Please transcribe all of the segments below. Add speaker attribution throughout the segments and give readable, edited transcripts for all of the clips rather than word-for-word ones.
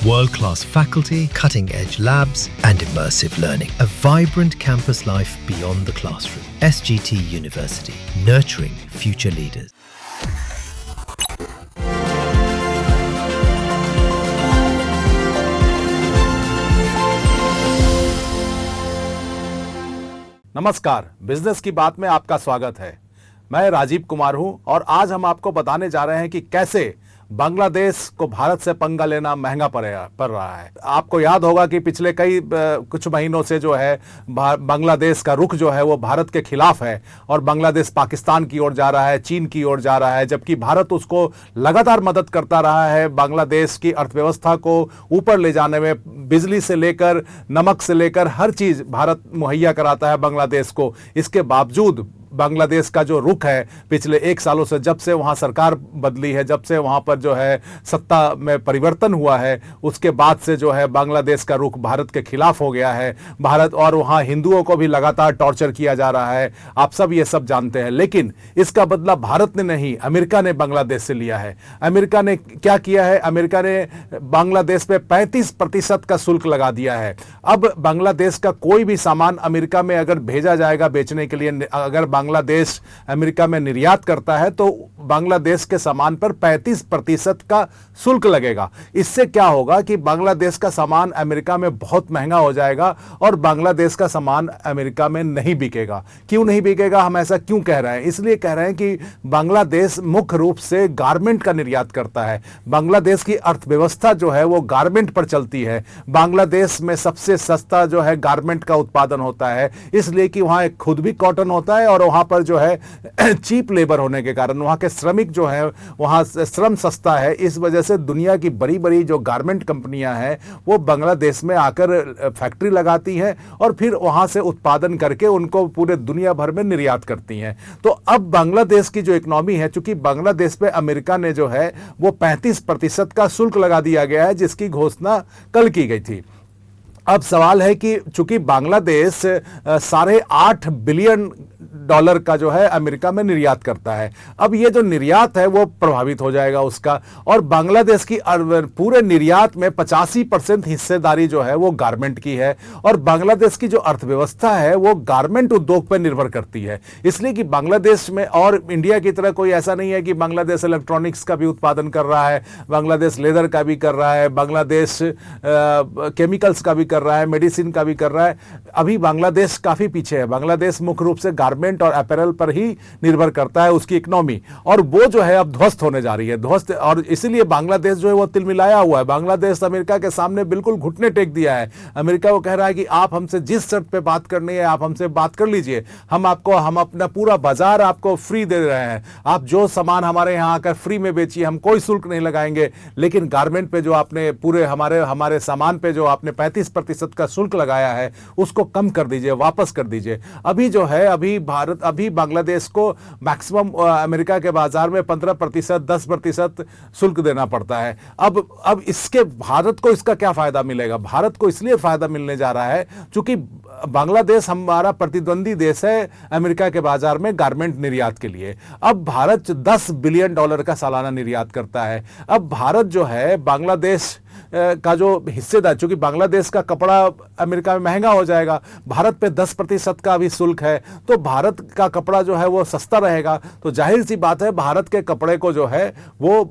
Speaker 1: World-class faculty, cutting-edge labs, and immersive learning. A vibrant campus life beyond the classroom. SGT University, nurturing future leaders.
Speaker 2: नमस्कार, business की बात में आपका स्वागत है। मैं राजीव कुमार हूं और आज हम आपको बताने जा रहे हैं कि कैसे बांग्लादेश को भारत से पंगा लेना महंगा पड़ रहा है। आपको याद होगा कि पिछले कुछ महीनों से जो है बांग्लादेश का रुख जो है वो भारत के खिलाफ है और बांग्लादेश पाकिस्तान की ओर जा रहा है, चीन की ओर जा रहा है, जबकि भारत उसको लगातार मदद करता रहा है बांग्लादेश की अर्थव्यवस्था को ऊपर ले जाने में। बिजली से लेकर नमक से लेकर हर चीज भारत मुहैया कराता है बांग्लादेश को। इसके बावजूद बांग्लादेश का जो रुख है पिछले 1 सालों से, जब से वहां सरकार बदली है, जब से वहां पर जो है सत्ता में परिवर्तन हुआ है, उसके बाद से जो है बांग्लादेश का रुख भारत के खिलाफ हो गया है। भारत और वहां हिंदुओं को भी लगातार टॉर्चर किया जा रहा है। आप सब ये सब जानते हैं, लेकिन इसका बदला भारत ने नहीं, अमेरिका ने बांग्लादेश से लिया है। अमेरिका ने क्या किया है? अमेरिका ने बांग्लादेश पे 35% का शुल्क लगा दिया है। अब बांग्लादेश का कोई भी सामान अमेरिका में अगर भेजा जाएगा बेचने के लिए, अगर बांग्लादेश अमेरिका में निर्यात करता है तो बांग्लादेश के सामान पर 35% का शुल्क लगेगा। इससे क्या होगा कि बांग्लादेश का सामान अमेरिका में बहुत महंगा हो जाएगा और बांग्लादेश का सामान अमेरिका में नहीं बिकेगा। क्यों नहीं बिकेगा? हम ऐसा क्यों कह रहे हैं? इसलिए कह रहे हैं कि बांग्लादेश मुख्य रूप से गारमेंट का निर्यात करता है। बांग्लादेश की अर्थव्यवस्था जो है वो गारमेंट पर चलती है। बांग्लादेश में सबसे सस्ता जो है गारमेंट का उत्पादन होता है, इसलिए कि वहां खुद भी कॉटन होता है और वहां पर जो है चीप लेबर होने के कारण वहां के श्रमिक जो है, वहां श्रम सस्ता है। इस वजह से दुनिया की बड़ी बड़ी जो गारमेंट कंपनियां हैं वो बांग्लादेश में आकर फैक्ट्री लगाती हैं और फिर वहां से उत्पादन करके उनको पूरे दुनिया भर में निर्यात करती हैं। तो अब बांग्लादेश की जो इकोनॉमी है, चूंकि बांग्लादेश पे अमेरिका ने जो है वो 35% का शुल्क लगा दिया गया है, जिसकी घोषणा कल की गई थी। अब सवाल है कि चूंकि बांग्लादेश $8.5 बिलियन का जो है अमेरिका में निर्यात करता है, अब ये जो निर्यात है वो प्रभावित हो जाएगा उसका। और बांग्लादेश की पूरे निर्यात में 85% हिस्सेदारी जो है वो गारमेंट की है और बांग्लादेश की जो अर्थव्यवस्था है वो गारमेंट उद्योग पर निर्भर करती है। इसलिए कि बांग्लादेश में, और इंडिया की तरह कोई ऐसा नहीं है कि बांग्लादेश इलेक्ट्रॉनिक्स का भी उत्पादन कर रहा है, बांग्लादेश लेदर का भी कर रहा है, बांग्लादेश केमिकल्स का भी कर रहा है, मेडिसिन का भी कर रहा है। अभी बांग्लादेश काफी पीछे है। बांग्लादेश मुख्य रूप से गारमेंट और अपैरल पर ही निर्भर करता है उसकी इकोनॉमी, और वो जो है अब ध्वस्त होने जा रही है, ध्वस्त। और इसीलिए बांग्लादेश जो है वो तिलमिलाया हुआ है। बांग्लादेश अमेरिका के सामने बिल्कुल घुटने टेक दिया है। अमेरिका को कह रहा है कि आप हमसे जिस शर्त पे बात करनी है आप हमसे बात कर लीजिए, हम अपना पूरा बाजार आपको फ्री दे रहे हैं, आप जो सामान हमारे यहाँ आकर फ्री में बेचिए, हम कोई शुल्क नहीं लगाएंगे। लेकिन गारमेंट पे जो आपने पूरे हमारे सामान पे जो आपने 35% का शुल्क लगाया है उसको कम कर दीजिए, वापस कर दीजिए। अभी जो है अभी बांग्लादेश को मैक्सिमम अमेरिका के बाजार में 15%, 10% शुल्क देना पड़ता है। अब इसके भारत को इसका क्या फायदा मिलेगा? भारत को इसलिए फायदा मिलने जा रहा है क्योंकि बांग्लादेश हमारा प्रतिद्वंदी देश है अमेरिका के बाजार में गारमेंट निर्यात के लिए। अब भारत $10 बिलियन का सालाना निर्यात करता है। अब भारत जो है बांग्लादेश का जो हिस्सेदार, चूंकि बांग्लादेश का कपड़ा अमेरिका में महंगा हो जाएगा, भारत पे 10% का भी शुल्क है, तो भारत का कपड़ा जो है वो सस्ता रहेगा। तो जाहिर सी बात है भारत के कपड़े को जो है वो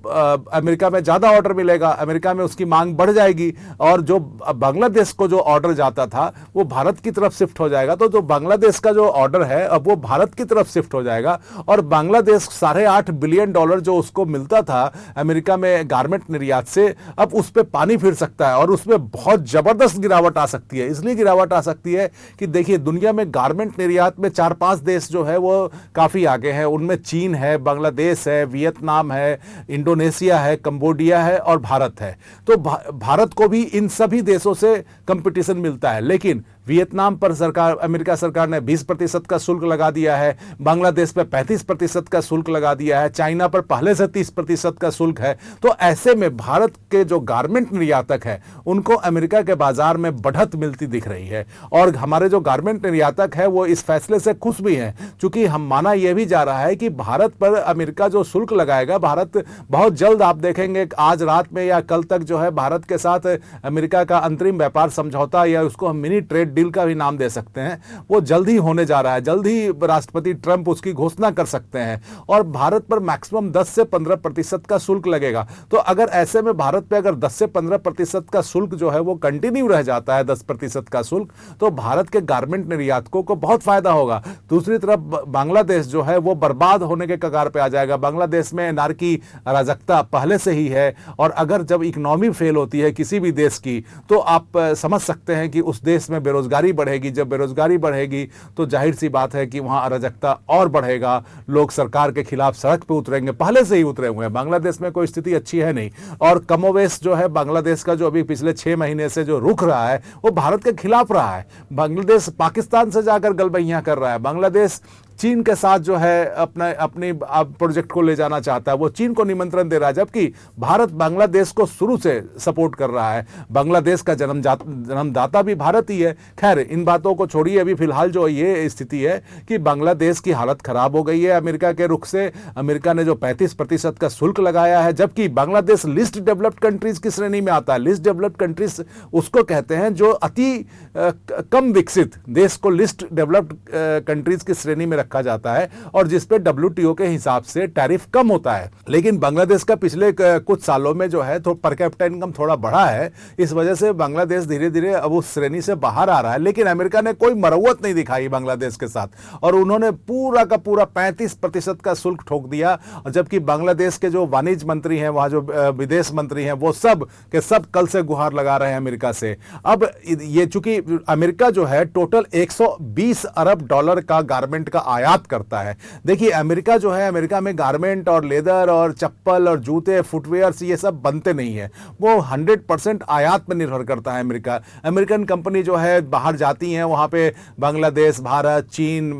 Speaker 2: अमेरिका में ज्यादा ऑर्डर मिलेगा, अमेरिका में उसकी मांग बढ़ जाएगी और जो बांग्लादेश को जो ऑर्डर जाता था वो भारत की तरफ शिफ्ट हो जाएगा। तो जो बांग्लादेश का जो ऑर्डर है अब वो भारत की तरफ शिफ्ट हो जाएगा और बांग्लादेश $8.5 बिलियन जो उसको मिलता था अमेरिका में गारमेंट निर्यात से, अब उस पर पानी फिर सकता है और उसमें बहुत जबरदस्त गिरावट आ सकती है। इसलिए गिरावट आ सकती है कि देखिए दुनिया में गारमेंट निर्यात में 4-5 देश जो है वो काफी आगे हैं। उनमें चीन है, बांग्लादेश है, वियतनाम है, इंडोनेशिया है, कंबोडिया है और भारत है। तो भारत को भी इन सभी देशों से कंपटीशन मिलता है। लेकिन वियतनाम पर अमेरिका सरकार ने 20% का शुल्क लगा दिया है, बांग्लादेश पर 35% का शुल्क लगा दिया है, चाइना पर पहले से 30% का शुल्क है। तो ऐसे में भारत के जो गारमेंट निर्यातक है उनको अमेरिका के बाजार में बढ़त मिलती दिख रही है, और हमारे जो गारमेंट निर्यातक है वो इस फैसले से खुश भी हैं, क्योंकि हम माना यह भी जा रहा है कि भारत पर अमेरिका जो शुल्क लगाएगा, भारत बहुत जल्द आप देखेंगे आज रात में या कल तक जो है भारत के साथ अमेरिका का अंतरिम व्यापार समझौता, या उसको हम मिनी ट्रेड डील का भी नाम दे सकते हैं, वो जल्द ही होने जा रहा है। जल्द ही राष्ट्रपति ट्रंप उसकी घोषणा कर सकते हैं, और भारत पर मैक्सिमम 10 से 15% का शुल्क लगेगा। तो अगर ऐसे में भारत पे अगर 10 से 15% का शुल्क जो है वो कंटिन्यू रह जाता है, 10% का शुल्क, तो भारत के गारमेंट निर्यातकों को बहुत फायदा होगा। दूसरी तरफ बांग्लादेश जो है वो बर्बाद होने के कगार पे आ जाएगा। बांग्लादेश में एनार्की, अराजकता पहले से ही है, और अगर जब इकोनॉमी फेल होती है किसी भी देश की तो आप समझ सकते हैं कि उस देश में बेरोजगारी बढ़ेगी। जब बेरोजगारी बढ़ेगी तो जाहिर सी बात है कि वहां अराजकता और बढ़ेगा, लोग सरकार के खिलाफ सड़क पे उतरेंगे, पहले से ही उतरे हुए हैं। बांग्लादेश में कोई स्थिति अच्छी है नहीं, और कमोवेश जो है बांग्लादेश का जो अभी पिछले 6 महीने से जो रुख रहा है वो भारत के खिलाफ रहा है। बांग्लादेश पाकिस्तान से जाकर गलबैयां कर रहा है, बांग्लादेश चीन के साथ जो है अपनी प्रोजेक्ट को ले जाना चाहता है, वो चीन को निमंत्रण दे रहा है, जबकि भारत बांग्लादेश को शुरू से सपोर्ट कर रहा है। बांग्लादेश का जन्मदाता भी भारत ही है। खैर इन बातों को छोड़िए, अभी फिलहाल जो ये स्थिति है कि बांग्लादेश की हालत खराब हो गई है अमेरिका के रुख से। अमेरिका ने जो 35% का शुल्क लगाया है, जबकि बांग्लादेश लिस्ट डेवलप्ड कंट्रीज की श्रेणी में आता है। लिस्ट डेवलप्ड कंट्रीज उसको कहते हैं जो अति कम विकसित देश को लिस्ट डेवलप्ड कंट्रीज की श्रेणी में रखा जाता है, और जिस पे WTO के हिसाब से टैरिफ कम होता है। लेकिन बांग्लादेश का पिछले कुछ सालों में जो है तो पर कैपिटा इनकम थोड़ा बढ़ा है, इस वजह से बांग्लादेश धीरे धीरे अब उस श्रेणी से बाहर आ रहा है। लेकिन अमेरिका ने कोई मरम्मत नहीं दिखाई बांग्लादेश के साथ, और उन्होंने पूरा का पूरा 35% का शुल्क ठोक दिया। जबकि बांग्लादेश के जो वाणिज्य मंत्री हैं, वहां जो विदेश मंत्री हैं, वो सब के सब कल से गुहार लगा रहे हैं अमेरिका से। अब ये चूंकि अमेरिका जो है टोटल 120 अरब डॉलर का गारमेंट का आयात करता है। देखिए अमेरिका जो है, अमेरिका में गारमेंट और लेदर और चप्पल और जूते, फुटवेयर्स ये सब बनते नहीं है, वो 100% आयात पर निर्भर करता है अमेरिका। अमेरिकन कंपनी जो है बाहर जाती हैं, वहाँ पे बांग्लादेश, भारत, चीन,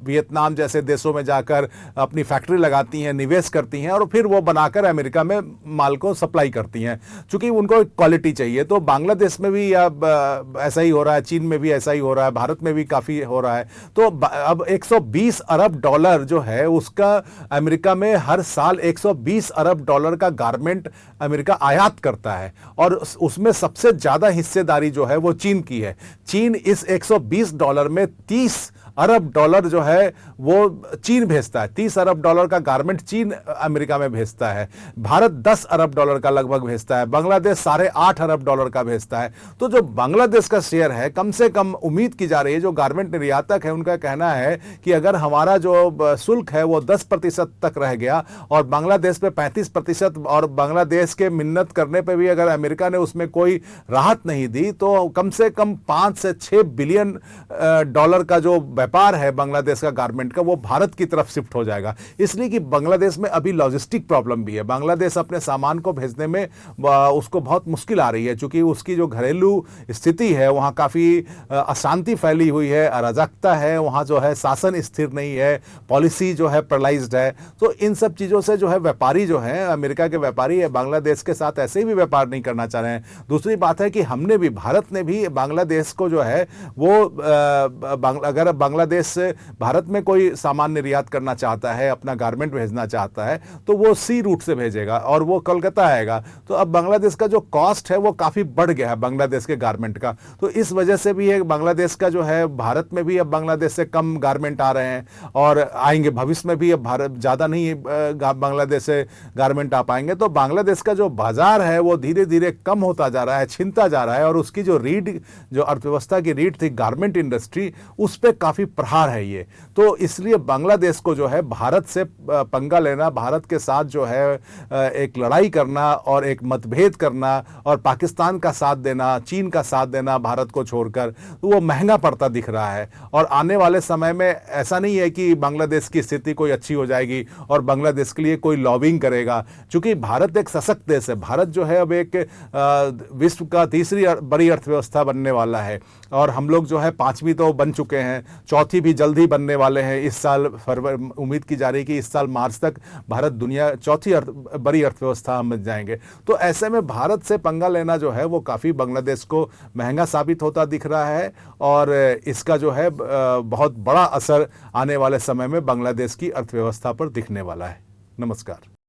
Speaker 2: वियतनाम जैसे देशों में जाकर अपनी फैक्ट्री लगाती हैं, निवेश करती हैं, और फिर वो बनाकर अमेरिका में माल को सप्लाई करती हैं, चूंकि उनको क्वालिटी चाहिए। तो बांग्लादेश में भी अब ऐसा ही हो रहा है, चीन में भी ऐसा ही हो रहा है, भारत में भी काफ़ी हो रहा है। तो अब 120 अरब डॉलर जो है उसका अमेरिका में हर साल 120 अरब डॉलर का गारमेंट अमेरिका आयात करता है, और उसमें सबसे ज्यादा हिस्सेदारी जो है वो चीन की है। चीन इस 120 डॉलर में 30 अरब डॉलर जो है वो चीन भेजता है। 30 अरब डॉलर का गारमेंट चीन अमेरिका में भेजता है। भारत 10 अरब डॉलर का लगभग भेजता है। बांग्लादेश 8.5 अरब डॉलर का भेजता है। तो जो बांग्लादेश का शेयर है, कम से कम उम्मीद की जा रही है, जो गारमेंट निर्यातक है उनका कहना है कि अगर हमारा जो शुल्क है वो 10% तक रह गया और बांग्लादेश पे 35%, और बांग्लादेश के मिन्नत करने पे भी अगर अमेरिका ने उसमें कोई राहत नहीं दी, तो कम से कम 5 से 6 बिलियन डॉलर का जो व्यापार है बांग्लादेश का गारमेंट का, वो भारत की तरफ शिफ्ट हो जाएगा। इसलिए कि बांग्लादेश में अभी लॉजिस्टिक प्रॉब्लम भी है। बांग्लादेश अपने सामान को भेजने में उसको बहुत मुश्किल आ रही है, क्योंकि उसकी जो घरेलू स्थिति है वहाँ काफ़ी अशांति फैली हुई है, अराजकता है, वहाँ जो है शासन स्थिर नहीं है, पॉलिसी जो है पैरालाइज्ड है। तो इन सब चीज़ों से जो है व्यापारी जो है, अमेरिका के व्यापारी बांग्लादेश के साथ ऐसे भी व्यापार नहीं करना चाह रहे हैं। दूसरी बात है कि हमने भी, भारत ने भी बांग्लादेश को जो है वो अगर बांग्लादेश से भारत में कोई सामान निर्यात करना चाहता है, अपना गारमेंट भेजना चाहता है, तो वो सी रूट से भेजेगा और वो कोलकाता आएगा। तो अब बांग्लादेश का जो कॉस्ट है वो काफ़ी बढ़ गया है बांग्लादेश के गारमेंट का। तो इस वजह से भी है बांग्लादेश का जो है, भारत में भी अब बांग्लादेश से कम गारमेंट आ रहे हैं और आएंगे भविष्य में भी। अब भारत ज़्यादा नहीं बांग्लादेश से गारमेंट आ पाएंगे। तो बांग्लादेश का जो बाजार है वो धीरे धीरे कम होता जा रहा है, छिनता जा रहा है, और उसकी जो अर्थव्यवस्था की रीढ़ थी गारमेंट इंडस्ट्री, उस पर काफ़ी काफ़ी प्रहार है ये। तो इसलिए बांग्लादेश को जो है भारत से पंगा लेना, भारत के साथ जो है एक लड़ाई करना और एक मतभेद करना और पाकिस्तान का साथ देना, चीन का साथ देना भारत को छोड़कर, तो वो महंगा पड़ता दिख रहा है। और आने वाले समय में ऐसा नहीं है कि बांग्लादेश की स्थिति कोई अच्छी हो जाएगी और बांग्लादेश के लिए कोई लॉबिंग करेगा, क्योंकि भारत एक सशक्त देश है। भारत जो है अब एक विश्व का तीसरी बड़ी अर्थव्यवस्था बनने वाला है और हम लोग जो है 5वीं तो बन चुके हैं, 4थी भी जल्द ही बनने वाले हैं। इस साल फरवरी उम्मीद की जा रही है कि इस साल मार्च तक भारत दुनिया 4थी बड़ी अर्थव्यवस्था हम बन जाएंगे। तो ऐसे में भारत से पंगा लेना जो है वो काफ़ी बांग्लादेश को महंगा साबित होता दिख रहा है और इसका जो है बहुत बड़ा असर आने वाले समय में बांग्लादेश की अर्थव्यवस्था पर दिखने वाला है। नमस्कार।